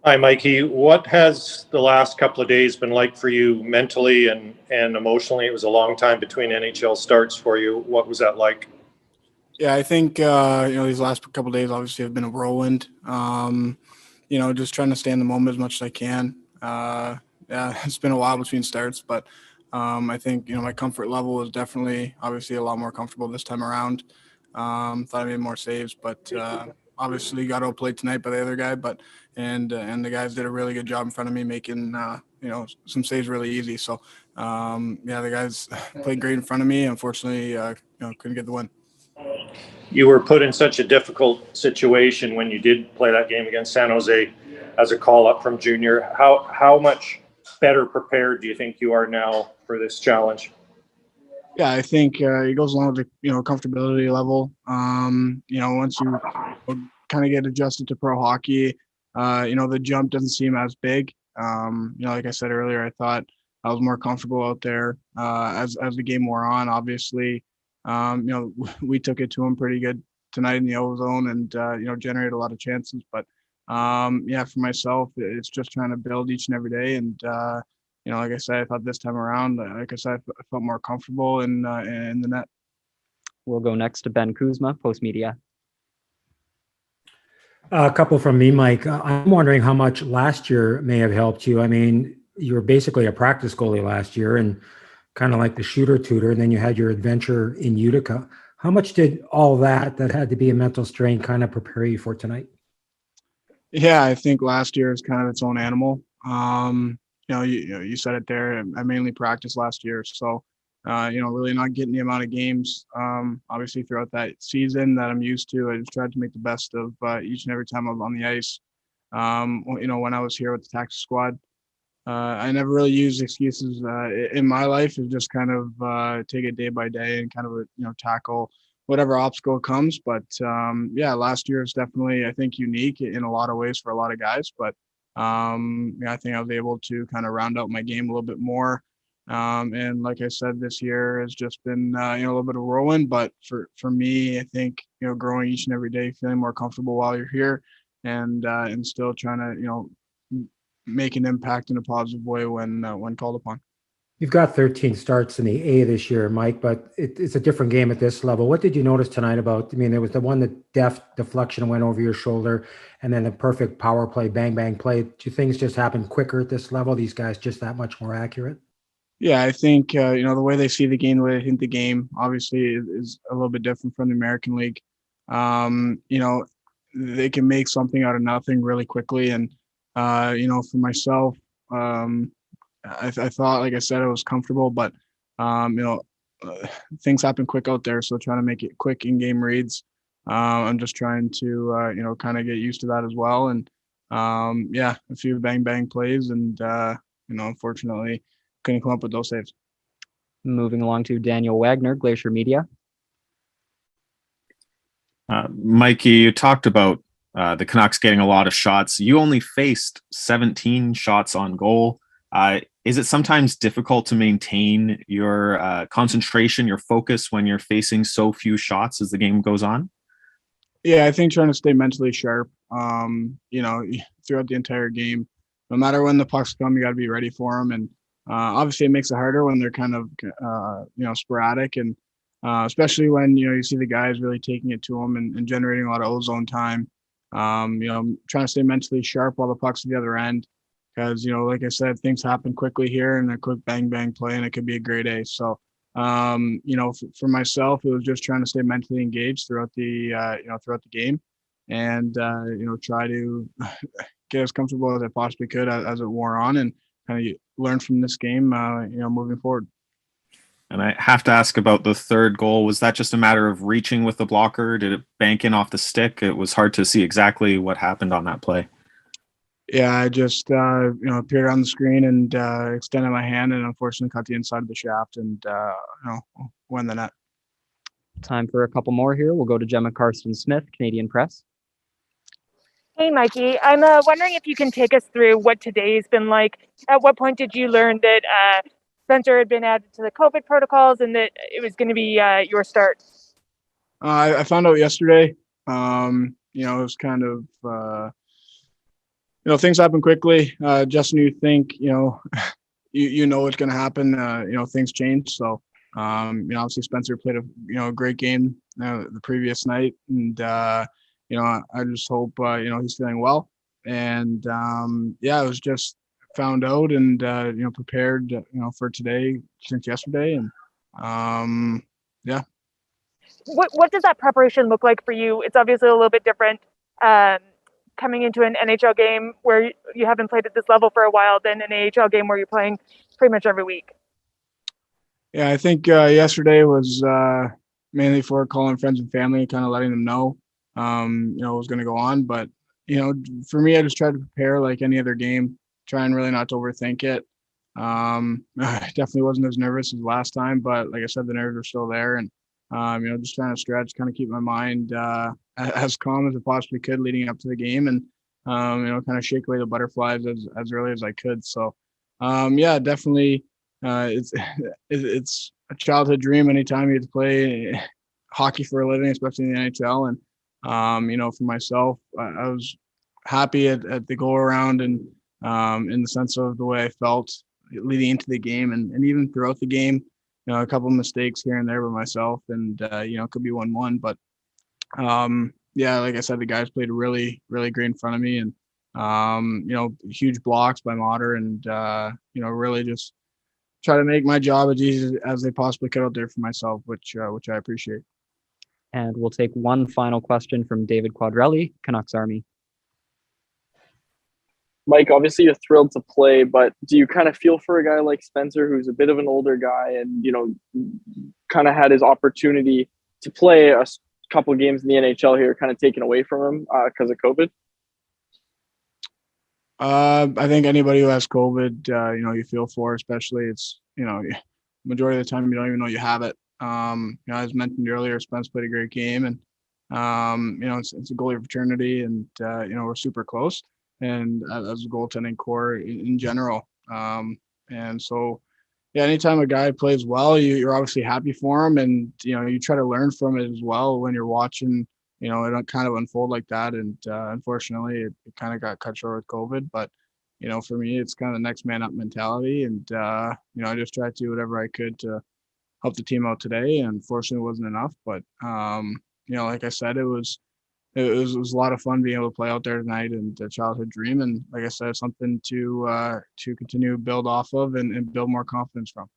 Hi, Mikey. What has the last couple of days been like for you mentally and emotionally? It was a long time between NHL starts for you. What was that like? Yeah, I think these last couple of days obviously have been a whirlwind. Just trying to stay in the moment as much as I can. Yeah, it's been a while between starts, but I think my comfort level is definitely obviously a lot more comfortable this time around. Thought I made more saves, but obviously got outplayed tonight by the other guy. But and the guys did a really good job in front of me, making some saves really easy. So yeah, the guys played great in front of me. Unfortunately, couldn't get the win. You were put in such a difficult situation when you did play that game against San Jose as a call up from junior. How much better prepared do you think you are now for this challenge? Yeah, I think it goes along with the comfortability level. Once you kind of get adjusted to pro hockey, the jump doesn't seem as big. Like I said earlier, I thought I was more comfortable out there as the game wore on. Obviously, we took it to them pretty good tonight in the O zone, and generated a lot of chances. But yeah, for myself, it's just trying to build each and every day, and like I said, I thought this time around, like I said, I felt more comfortable in the net. We'll go next to Ben Kuzma, Post Media. A couple from me, Mike. I'm wondering how much last year may have helped you. I mean, you were basically a practice goalie last year and kind of like the shooter tutor, and then you had your adventure in Utica. How much did all that had to be a mental strain kind of prepare you for tonight? Yeah, I think last year is kind of its own animal. You said it there. I mainly practiced last year, so really not getting the amount of games. Obviously, throughout that season that I'm used to, I just tried to make the best of each and every time I was on the ice. When I was here with the taxi squad, I never really used excuses in my life. It's just kind of take it day by day and kind of tackle whatever obstacle comes. But yeah, last year is definitely, I think, unique in a lot of ways for a lot of guys. But I think I was able to kind of round out my game a little bit more. And like I said, this year has just been a little bit of a whirlwind. But for me, I think growing each and every day, feeling more comfortable while you're here, and still trying to make an impact in a positive way when called upon. You've got 13 starts in the A this year, Mike, but it's a different game at this level. What did you notice tonight about? I mean, there was the one that deflection went over your shoulder, and then the perfect power play, bang, bang play. Do things just happen quicker at this level? These guys just that much more accurate? Yeah, I think the way they see the game, the way they think the game, obviously is a little bit different from the American League. They can make something out of nothing really quickly, and for myself, I thought, like I said, I was comfortable, but things happen quick out there. So trying to make it quick in-game reads. I'm just trying to kind of get used to that as well. And yeah, a few bang bang plays, and unfortunately, couldn't come up with those saves. Moving along to Daniel Wagner, Glacier Media. Mikey, you talked about the Canucks getting a lot of shots. You only faced 17 shots on goal. Is it sometimes difficult to maintain your concentration, your focus when you're facing so few shots as the game goes on? Yeah, I think trying to stay mentally sharp, throughout the entire game, no matter when the pucks come, you got to be ready for them. And obviously it makes it harder when they're kind of, sporadic, and especially when, you see the guys really taking it to them and generating a lot of ozone time. Trying to stay mentally sharp while the puck's at the other end. Because, like I said, things happen quickly here, and a quick bang, bang play, and it could be a great ace. So, for myself, it was just trying to stay mentally engaged throughout the game, and, try to get as comfortable as I possibly could as it wore on, and kind of learn from this game, moving forward. And I have to ask about the third goal. Was that just a matter of reaching with the blocker? Did it bank in off the stick? It was hard to see exactly what happened on that play. Yeah, I just appeared on the screen and extended my hand, and unfortunately caught the inside of the shaft, and won the net. Time for a couple more here. We'll go to Gemma Carsten-Smith, Canadian Press. Hey, Mikey. I'm wondering if you can take us through what today's been like. At what point did you learn that Spencer had been added to the COVID protocols and that it was going to be your start? I found out yesterday. It was kind of things happen quickly. Just when you think, you know what's going to happen, things change. So, obviously Spencer played a great game the previous night, and I just hope he's feeling well. And I was just found out and prepared for today since yesterday, and What does that preparation look like for you? It's obviously a little bit different coming into an NHL game where you haven't played at this level for a while than an AHL game where you're playing pretty much every week. Yeah, I think yesterday was mainly for calling friends and family, kind of letting them know, what was going to go on. But, for me, I just tried to prepare like any other game, trying really not to overthink it. I definitely wasn't as nervous as last time, but like I said, the nerves are still there. And, just trying to stretch, kind of keep my mind as calm as I possibly could leading up to the game, and, kind of shake away the butterflies as early as I could. So, definitely. It's a childhood dream anytime you get to play hockey for a living, especially in the NHL. And, for myself, I was happy at the go around, and in the sense of the way I felt leading into the game, and even throughout the game, a couple of mistakes here and there by myself, and, it could be 1-1, but like I said, the guys played really, really great in front of me, and, huge blocks by Mater, and, really just try to make my job as easy as they possibly could out there for myself, which I appreciate. And we'll take one final question from David Quadrelli, Canucks Army. Mike, obviously you're thrilled to play, but do you kind of feel for a guy like Spencer, who's a bit of an older guy and, kind of had his opportunity to play a couple of games in the NHL here kind of taken away from him because of COVID? I think anybody who has COVID, you feel for, especially it's, majority of the time you don't even know you have it. As mentioned earlier, Spence played a great game, and, it's a goalie fraternity, and, we're super close, and as a goaltending core in general. And so, anytime a guy plays well, you're obviously happy for him, and, you try to learn from it as well when you're watching, it kind of unfold like that. And unfortunately, it kind of got cut short with COVID. But, for me, it's kind of the next man up mentality. And, I just tried to do whatever I could to help the team out today. And unfortunately, it wasn't enough. But, like I said, it was a lot of fun being able to play out there tonight, and a childhood dream. And like I said, something to continue to build off of, and build more confidence from.